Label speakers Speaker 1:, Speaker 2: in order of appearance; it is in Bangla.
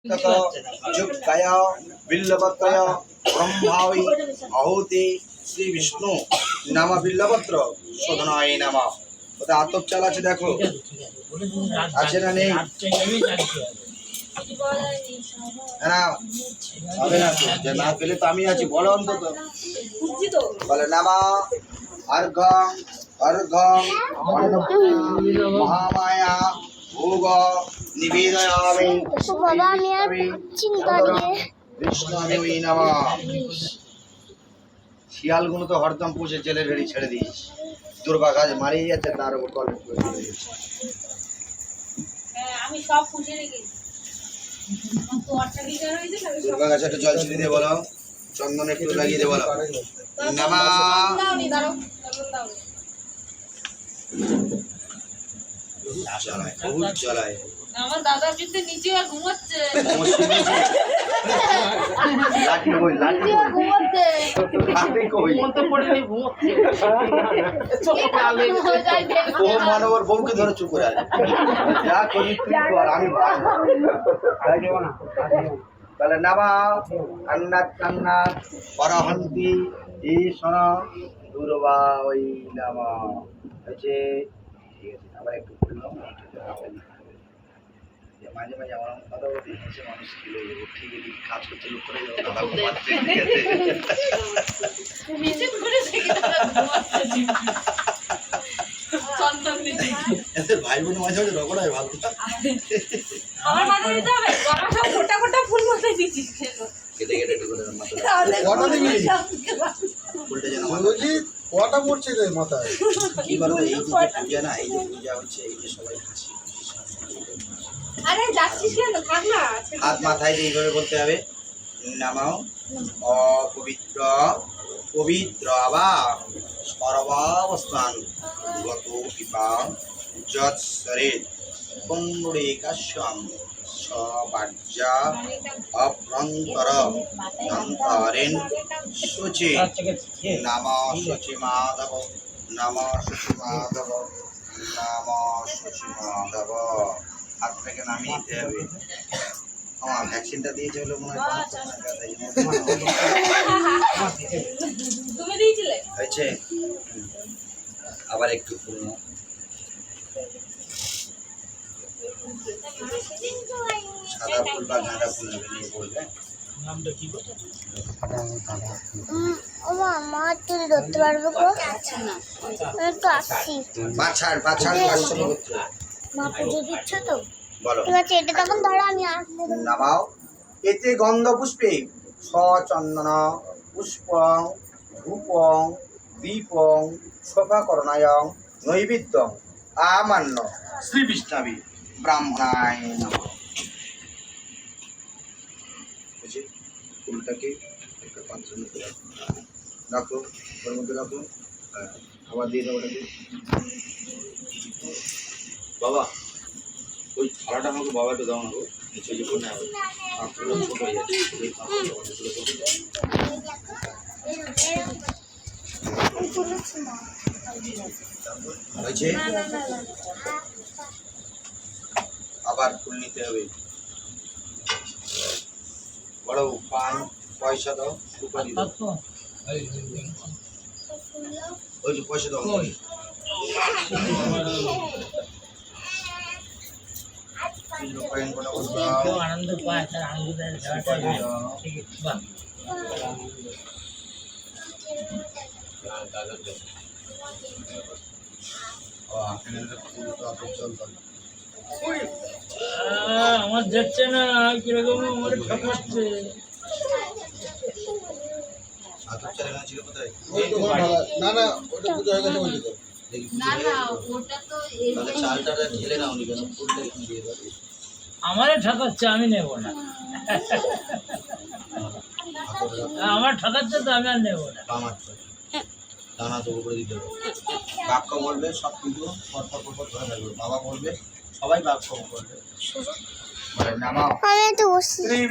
Speaker 1: जुक्तय बिल्लपत्रय ब्रह्मावि आहुति श्री विष्णु नाम बिल्लपत्र शोधनाय नमः। ওটা আতপ চাল আছে দেখো আছে না নেই না হবে না তো যে না পেলে তো আমি আছি বলো অন্তত বলে নামা अर्घं अर्घं महामाया भोग निवेदयामि विष्णुवे नमः। শিয়ালগুলো তো হরদম পুষে জেলের ভেড়ি ছেড়ে দিস দুর্বা গাছ মারিয়ে যাচ্ছে তার উপর কল
Speaker 2: আমি সব পুষে রেখেছি
Speaker 1: দুর্বা গাছে একটু জল ছিটিয়ে দিয়ে বলো চন্দন একটু লাগিয়ে দিয়ে বলো নামা বহুত জ্বালায়
Speaker 2: আমার দাদা কিন্তু নিচে ঘুমাচ্ছে
Speaker 1: লাঠি কই লাঠি
Speaker 2: ঘুমাচ্ছে
Speaker 1: লাঠি কই
Speaker 2: মনতে পড়ে ঘুমাচ্ছে
Speaker 1: ও মানবর বউকে ধরে চুপ করে আছে যা করি তুই কর আমি তাই দেব না তাহলে নামা আন্নাত কান্নাত পরহন্তি ঈশন দুর্বা ওই নামা হচ্ছে ঠিক আছে আবার একটু মাঝে মাঝে আমার কথা বলতে হেসে মানুষ ছিল ঠিকই কাজ করতে লোক করে যাবো দাদা ঘুমাচ্ছে এদের ভাই বোন মাঝে মাঝে রগড়ায় ভালো
Speaker 2: আমার মাথায় দিতে হবে গরম সব গোটা গোটা ফুল মাথায় দিচ্ছিস কেন
Speaker 1: কেটে কেটে একটু করে মাথা
Speaker 3: কটা দিবি
Speaker 1: উল্টে যেন
Speaker 3: বলছি কটা পড়ছে রে মাথায়
Speaker 1: কি বলতো এই যে পূজা না এই যে পূজা হচ্ছে এই যে সবাই হাসি
Speaker 2: আরে যাচ্ছিস কেন থাক না
Speaker 1: হাত মাথায় দিয়ে এইভাবে বলতে হবে নামাও অপবিত্র পবিত্র আবা সর্বাবস্থান গত কৃপা যৎ শরীর পুণ্ডরীকাস্যম সবাজ্যা অভ্যন্তর দন্তরেন শুচি নাম শুচি মাধব নাম শুচি মাধব নাম শুচি মাধব হাত থেকে নামিয়ে দিতে হবে আমার ভ্যাকসিনটা দিয়েছে বলে মনে হয়
Speaker 2: তুমি দিয়েছিলে
Speaker 1: হয়েছে আবার একটু পূর্ণ সাদা ফুল বা গাঁদা ফুল নিয়ে বলবে
Speaker 4: মা তুই ধরতে পারবে গো তো আসছি
Speaker 1: বাছাড় বাছাড় বাছাড় করতে
Speaker 4: মা পুজো দিচ্ছ তো
Speaker 1: বলো
Speaker 4: ঠিক আছে এটা তখন ধরো আমি আসবো
Speaker 1: নামাও এতে গন্ধ পুষ্পে সচন্দন পুষ্পং ধূপং দীপং শোভাকরণায়ং নৈবেদ্যং আমান্য শ্রী বিষ্ণবে ব্রাহ্মণায় নমঃ। বুঝি ফুলটাকে একটা পাত্রের মধ্যে রাখো ওর মধ্যে রাখো হ্যাঁ আবার দিয়ে দাও ওটাকে বাবা ওই থালাটা আমাকে বাবা একটু দাও না গো নিচে যে কোনে হবে পাত্রটা ছোট হয়ে যাচ্ছে ওই পাত্রটা হয়েছে আবার ফুল নিতে হবে বড় পান পয়সা দাও সুপারি দাও ওই যে পয়সা দাও
Speaker 5: আনন্দ পায় তার আনন্দের আমার যাচ্ছে না কিরকম আমার ঠকাচ্ছে
Speaker 3: না না ওটা পুজো হয়ে গেছে বলছি তো
Speaker 2: না না ওটা তো
Speaker 1: চালটা ঢেলে নাও নি কেন ফুলটা এখানে দিয়ে দাও
Speaker 5: আমারে ঠকাচ্ছে আমি নেব না আমার ঠকাচ্ছে তো আমি আর নেব না
Speaker 1: দানা তো উপরে দিতে হবে বাক্য বলবে সব কিছু পরপর পরপর ধরে থাকবে বাবা বলবে সবাই বাক্য বলবে নামাও
Speaker 4: আমি তো বসছি